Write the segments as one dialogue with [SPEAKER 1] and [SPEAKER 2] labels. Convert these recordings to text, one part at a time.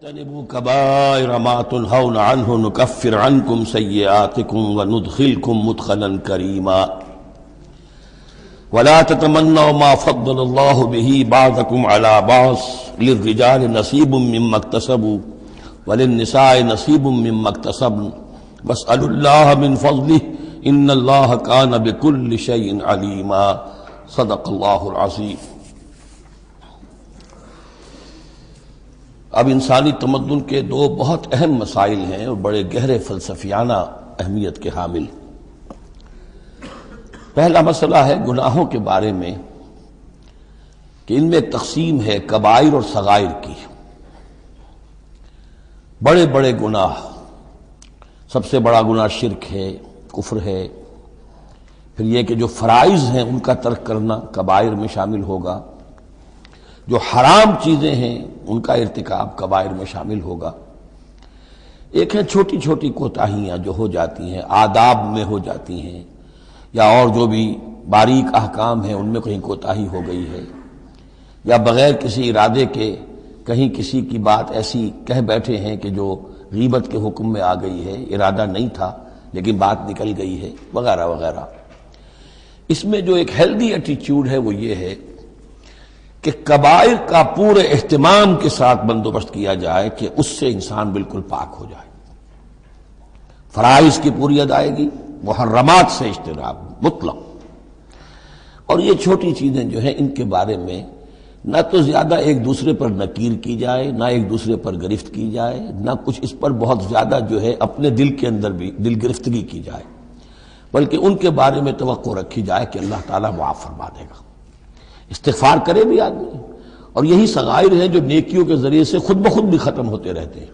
[SPEAKER 1] تجتنبوا كبائر ما تنهون عنه نكفر عنكم سيئاتكم وندخلكم مدخلا كريما ولا تتمنوا ما فضل الله به بعضكم على بعض للرجال نصيب مما اكتسبوا وللنساء نصيب مما اكتسبن واسألوا الله من فضله إن الله كان بكل شيء عليما صدق الله العظيم۔ اب انسانی تمدن کے دو بہت اہم مسائل ہیں اور بڑے گہرے فلسفیانہ اہمیت کے حامل۔ پہلا مسئلہ ہے گناہوں کے بارے میں کہ ان میں تقسیم ہے کبائر اور صغائر کی۔ بڑے بڑے گناہ، سب سے بڑا گناہ شرک ہے، کفر ہے، پھر یہ کہ جو فرائض ہیں ان کا ترک کرنا کبائر میں شامل ہوگا، جو حرام چیزیں ہیں ان کا ارتکاب کبائر میں شامل ہوگا۔ ایک ہے چھوٹی چھوٹی کوتاہیاں جو ہو جاتی ہیں، آداب میں ہو جاتی ہیں، یا اور جو بھی باریک احکام ہیں ان میں کہیں کوتاہی ہو گئی ہے، یا بغیر کسی ارادے کے کہیں کسی کی بات ایسی کہہ بیٹھے ہیں کہ جو غیبت کے حکم میں آ گئی ہے، ارادہ نہیں تھا لیکن بات نکل گئی ہے، وغیرہ وغیرہ۔ اس میں جو ایک ہیلدی ایٹیچیوڈ ہے وہ یہ ہے کہ کبائر کا پورے اہتمام کے ساتھ بندوبست کیا جائے کہ اس سے انسان بالکل پاک ہو جائے، فرائض کی پوری ادائیگی، محرمات سے اجتناب مطلق۔ اور یہ چھوٹی چیزیں جو ہیں ان کے بارے میں نہ تو زیادہ ایک دوسرے پر نکیر کی جائے، نہ ایک دوسرے پر گرفت کی جائے، نہ کچھ اس پر بہت زیادہ جو ہے اپنے دل کے اندر بھی دل گرفتگی کی جائے، بلکہ ان کے بارے میں توقع رکھی جائے کہ اللہ تعالیٰ معاف فرما دے گا، استغفار کرے بھی آدمی۔ اور یہی صغائر ہیں جو نیکیوں کے ذریعے سے خود بخود بھی ختم ہوتے رہتے ہیں۔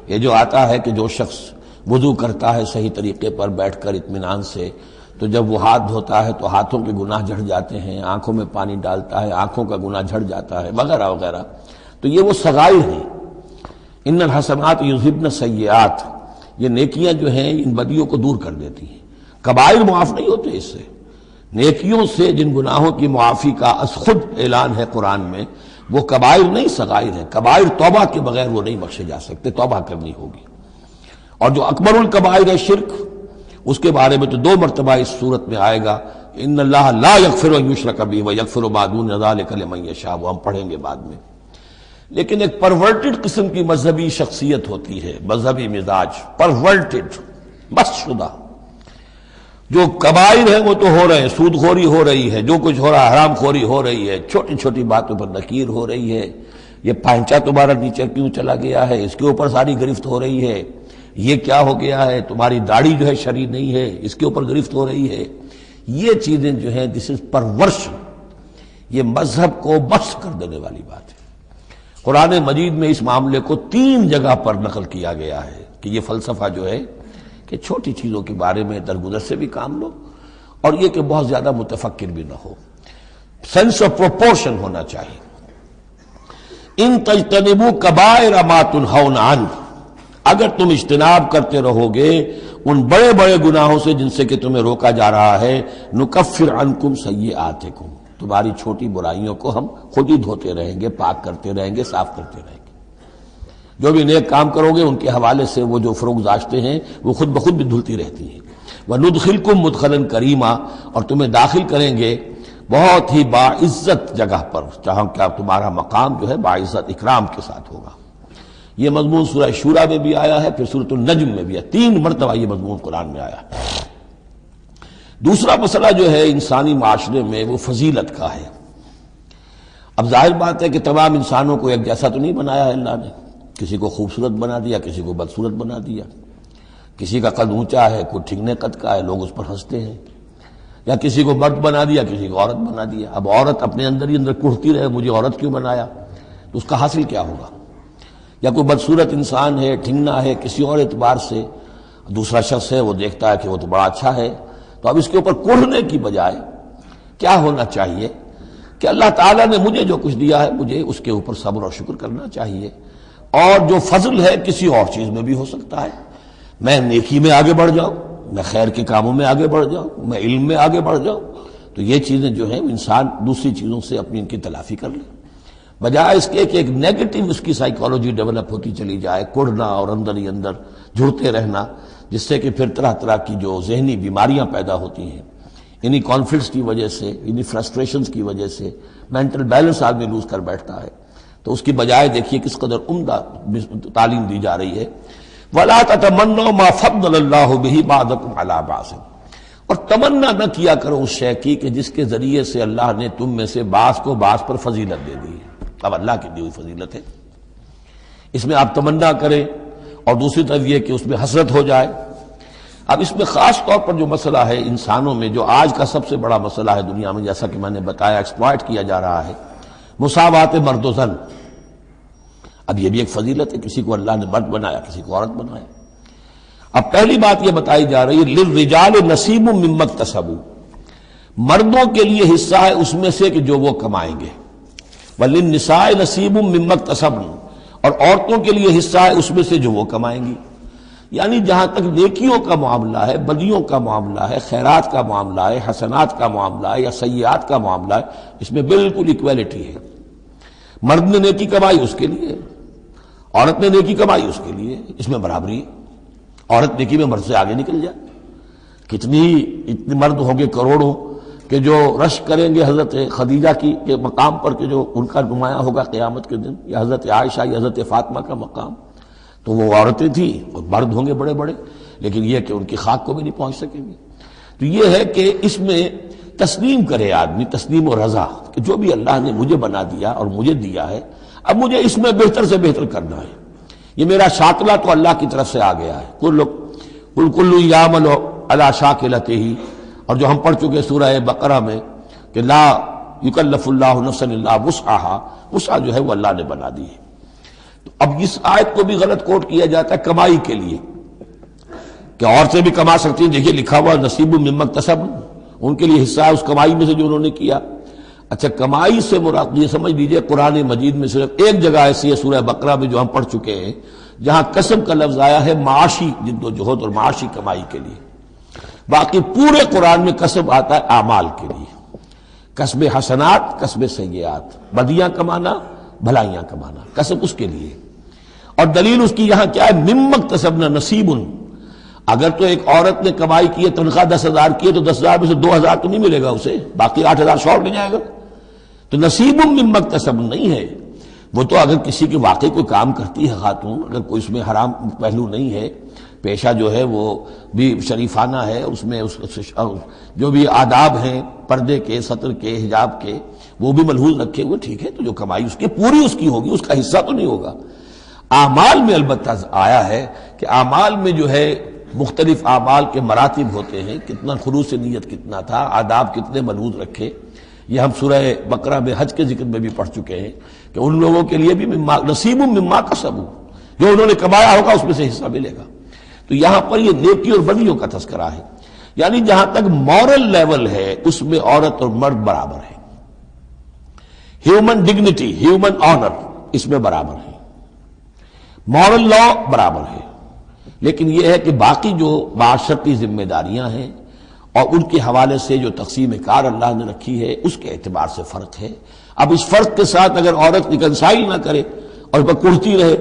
[SPEAKER 1] یہ جو آتا ہے کہ جو شخص وضو کرتا ہے صحیح طریقے پر بیٹھ کر اطمینان سے، تو جب وہ ہاتھ دھوتا ہے تو ہاتھوں کے گناہ جھڑ جاتے ہیں، آنکھوں میں پانی ڈالتا ہے آنکھوں کا گناہ جھڑ جاتا ہے، وغیرہ وغیرہ۔ تو یہ وہ صغائر ہیں۔ ان الحسنات یذہبن السیئات، یہ نیکیاں جو ہیں ان بدیوں کو دور کر دیتی ہیں۔ کبائر معاف نہیں ہوتے اس سے۔ نیکیوں سے جن گناہوں کی معافی کا از خود اعلان ہے قرآن میں، وہ کبائر نہیں صغائر ہیں۔ کبائر توبہ کے بغیر وہ نہیں بخشے جا سکتے، توبہ کرنی ہوگی۔ اور جو اکبر الکبائر ہے شرک، اس کے بارے میں تو دو مرتبہ اس صورت میں آئے گا، ان اللہ لا یغفر ان یشرک بہ ویغفر ما دون ذلک لمن یشاء، وہ ہم پڑھیں گے بعد میں۔ لیکن ایک پرورٹڈ قسم کی مذہبی شخصیت ہوتی ہے، مذہبی مزاج، پرورٹڈ، مست شدہ۔ جو کبائر ہیں وہ تو ہو رہے ہیں، سود خوری ہو رہی ہے، جو کچھ ہو رہا ہے حرام خوری ہو رہی ہے، چھوٹی چھوٹی باتوں پر نکیر ہو رہی ہے، یہ پائنچا تمہارا نیچے کیوں چلا گیا ہے، اس کے اوپر ساری گرفت ہو رہی ہے، یہ کیا ہو گیا ہے، تمہاری داڑھی جو ہے شرعی نہیں ہے، اس کے اوپر گرفت ہو رہی ہے۔ یہ چیزیں جو ہیں دس از پرورشن، یہ مذہب کو مست کر دینے والی بات ہے۔ قرآن مجید میں اس معاملے کو 3 جگہ پر نقل کیا گیا ہے کہ یہ فلسفہ جو ہے کہ چھوٹی چیزوں کے بارے میں درگزر سے بھی کام لو، اور یہ کہ بہت زیادہ متفکر بھی نہ ہو، سینس آف پروپورشن ہونا چاہیے۔ ان تجتنبوا کبائر ما تنہون عنہ، اگر تم اجتناب کرتے رہو گے ان بڑے بڑے گناہوں سے جن سے کہ تمہیں روکا جا رہا ہے، نکفر عنکم سیئاتکم، تمہاری چھوٹی برائیوں کو ہم خود ہی دھوتے رہیں گے، پاک کرتے رہیں گے، صاف کرتے رہیں گے۔ جو بھی نیک کام کرو گے ان کے حوالے سے وہ جو فروغ گزاشتے ہیں وہ خود بخود بھی دھلتی رہتی ہیں۔ وندخلکم مدخلا کریما، اور تمہیں داخل کریں گے بہت ہی باعزت جگہ پر، جہاں کیا تمہارا مقام جو ہے باعزت اکرام کے ساتھ ہوگا۔ یہ مضمون سورہ شورى میں بھی آیا ہے، پھر سورۃ النجم میں بھی ہے، 3 مرتبہ یہ مضمون قرآن میں آیا ہے۔ دوسرا مسئلہ جو ہے انسانی معاشرے میں وہ فضیلت کا ہے۔ اب ظاہر بات ہے کہ تمام انسانوں کو ایک جیسا تو نہیں بنایا ہے اللہ نے، کسی کو خوبصورت بنا دیا، کسی کو بدصورت بنا دیا، کسی کا قد اونچا ہے، کوئی ٹھگنے قد کا ہے، لوگ اس پر ہنستے ہیں، یا کسی کو مرد بنا دیا، کسی کو عورت بنا دیا۔ اب عورت اپنے اندر ہی اندر کڑھتی رہے مجھے عورت کیوں بنایا، تو اس کا حاصل کیا ہوگا؟ یا کوئی بدصورت انسان ہے، ٹھنگنا ہے کسی اور اعتبار سے، دوسرا شخص ہے وہ دیکھتا ہے کہ وہ تو بڑا اچھا ہے، تو اب اس کے اوپر کوڑھنے کی بجائے کیا ہونا چاہیے کہ اللہ تعالیٰ نے مجھے جو کچھ دیا ہے مجھے اس کے اوپر صبر اور شکر کرنا چاہیے، اور جو فضل ہے کسی اور چیز میں بھی ہو سکتا ہے، میں نیکی میں آگے بڑھ جاؤں، میں خیر کے کاموں میں آگے بڑھ جاؤں، میں علم میں آگے بڑھ جاؤں، تو یہ چیزیں جو ہیں انسان دوسری چیزوں سے اپنی ان کی تلافی کر لے۔ بجائے اس کے کہ ایک نیگیٹو اس کی سائیکالوجی ڈیولپ ہوتی چلی جائے، کڑنا اور اندر ہی اندر جھڑتے رہنا، جس سے کہ پھر طرح طرح کی جو ذہنی بیماریاں پیدا ہوتی ہیں، انہی کانفلکٹس کی وجہ سے، انہی فرسٹریشنز کی وجہ سے مینٹل بیلنس آدمی لوز کر بیٹھتا ہے۔ تو اس کی بجائے دیکھیے کس قدر عمدہ تعلیم دی جا رہی ہے، وَلَا تَتَمَنَّوْا مَا فَضَّلَ اللَّهُ بِهِ بَعْضَكُمْ عَلَىٰ بَعْضٍ، اور تمنا نہ کیا کرو اس شے کی کہ جس کے ذریعے سے اللہ نے تم میں سے بعض کو بعض پر فضیلت دے دی ہے۔ اب اللہ کی دی ہوئی فضیلت ہے، اس میں آپ تمنا کریں، اور دوسری طرف یہ کہ اس میں حسرت ہو جائے۔ اب اس میں خاص طور پر جو مسئلہ ہے انسانوں میں، جو آج کا سب سے بڑا مسئلہ ہے دنیا میں، جیسا کہ میں نے بتایا ایکسپلائٹ کیا جا رہا ہے، مساوات مرد و زن۔ اب یہ بھی ایک فضیلت ہے، کسی کو اللہ نے مرد بنایا، کسی کو عورت بنایا۔ اب پہلی بات یہ بتائی جا رہی ہے للرجال نصیب مما اکتسبوا، مردوں کے لیے حصہ ہے اس میں سے کہ جو وہ کمائیں گے، وللنساء نصیب مما اکتسبن، اور عورتوں کے لیے حصہ ہے اس میں سے جو وہ کمائیں گی۔ یعنی جہاں تک نیکیوں کا معاملہ ہے، بدیوں کا معاملہ ہے، خیرات کا معاملہ ہے، حسنات کا معاملہ ہے یا سیئات کا معاملہ ہے، اس میں بالکل ایکویلٹی ہے۔ مرد نے نیکی کمائی اس کے لیے، عورت نے نیکی کمائی اس کے لیے، اس میں برابری ہے۔ عورت نیکی میں مرد سے آگے نکل جائے، اتنے مرد ہوں گے کروڑوں کہ جو رش کریں گے حضرت خدیجہ کی کے مقام پر کہ جو ان کا نمایاں ہوگا قیامت کے دن، یا حضرت عائشہ یا حضرت فاطمہ کا مقام، تو وہ عورتیں تھیں اور مرد ہوں گے بڑے بڑے، لیکن یہ کہ ان کی خاک کو بھی نہیں پہنچ سکیں گے۔ تو یہ ہے کہ اس میں تسلیم کرے آدمی، تسلیم و رضا، کہ جو بھی اللہ نے مجھے بنا دیا اور مجھے دیا ہے، اب مجھے اس میں بہتر سے بہتر کرنا ہے۔ یہ میرا شاکلہ تو اللہ کی طرف سے آ گیا ہے، کل یعمل علی شاکلتہ، اور جو ہم پڑھ چکے سورہ بقرہ میں کہ لا یکلف اللہ نفسا الا وسعہا، وسع جو ہے وہ اللہ نے بنا دی ہے۔ تو اب اس آیت کو بھی غلط کوٹ کیا جاتا ہے کمائی کے لیے، کہ عورتیں بھی کما سکتی ہیں، دیکھیے لکھا ہوا نصیب مما اکتسبن، ان کے لیے حصہ ہے اس کمائی میں سے جو انہوں نے کیا۔ اچھا، کمائی سے مراد یہ سمجھ لیجئے قرآن مجید میں صرف ایک جگہ ایسی ہے سورہ بقرہ میں جو ہم پڑھ چکے ہیں، جہاں کسب کا لفظ آیا ہے معاشی جد و جہد اور معاشی کمائی کے لیے۔ باقی پورے قرآن میں کسب آتا ہے اعمال کے لیے، کسب حسنات، کسب سیئات، بدیاں کمانا، بھلائیاں کمانا، کسب اس کے لیے۔ اور دلیل اس کی یہاں کیا ہے، مما اکتسبنا نصیب۔ اگر تو ایک عورت نے کمائی کی ہے، تنخواہ 10,000 کی ہے، تو 10,000 میں سے 2,000 تو نہیں ملے گا اسے، باقی 8,000 شارٹ لے جائے گا۔ تو نصیب مما اکتسب نہیں ہے وہ، تو اگر کسی کے واقعی کوئی کام کرتی ہے خاتون، اگر کوئی اس میں حرام پہلو نہیں ہے، پیشہ جو ہے وہ بھی شریفانہ ہے، اس میں جو بھی آداب ہیں پردے کے، سطر کے، حجاب کے، وہ بھی ملحوظ رکھے ہوئے، ٹھیک ہے، تو جو کمائی اس کی پوری اس کی ہوگی، اس کا حصہ تو نہیں ہوگا۔ اعمال میں البتہ آیا ہے کہ اعمال میں جو ہے مختلف اعمال کے مراتب ہوتے ہیں، کتنا خلوص نیت کتنا تھا، آداب کتنے ملحوظ رکھے، یہ ہم سورہ بقرہ میں حج کے ذکر میں بھی پڑھ چکے ہیں کہ ان لوگوں کے لیے بھی نصیب مما کسبوا، جو انہوں نے کمایا ہوگا اس میں سے حصہ ملے گا۔ تو یہاں پر یہ نیکی اور بدیوں کا تذکرہ ہے، یعنی جہاں تک مورل لیول ہے اس میں عورت اور مرد برابر ہیں، ہیومن ڈگنیٹی، ہیومن آنر اس میں برابر ہے، مورل لا برابر ہے۔ لیکن یہ ہے کہ باقی جو معاشرتی ذمہ داریاں ہیں اور ان کے حوالے سے جو تقسیم کار اللہ نے رکھی ہے، اس کے اعتبار سے فرق ہے۔ اب اس فرق کے ساتھ اگر عورت ریکنسائل نہ کرے اور اس پر کڑتی رہے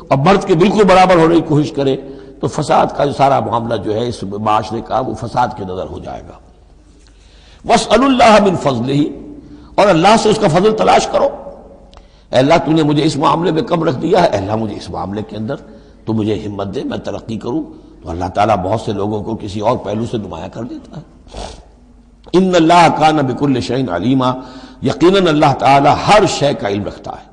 [SPEAKER 1] اور مرد کے بالکل برابر ہونے کی کوشش کرے، تو فساد کا جو سارا معاملہ جو ہے اس معاشرے کا، وہ فساد کے نظر ہو جائے گا۔ وَاسْأَلُوا اللَّهَ مِن فَضْلِهِ، اور اللہ سے اس کا فضل تلاش کرو۔ اے اللہ تو نے مجھے اس معاملے میں کم رکھ دیا ہے، اے اللہ مجھے اس معاملے کے اندر تو مجھے ہمت دے، میں ترقی کروں۔ تو اللہ تعالیٰ بہت سے لوگوں کو کسی اور پہلو سے نمایاں کر دیتا ہے۔ ان اللہ کان بکل شیء علیما، یقیناً اللہ تعالیٰ ہر شے کا علم رکھتا ہے۔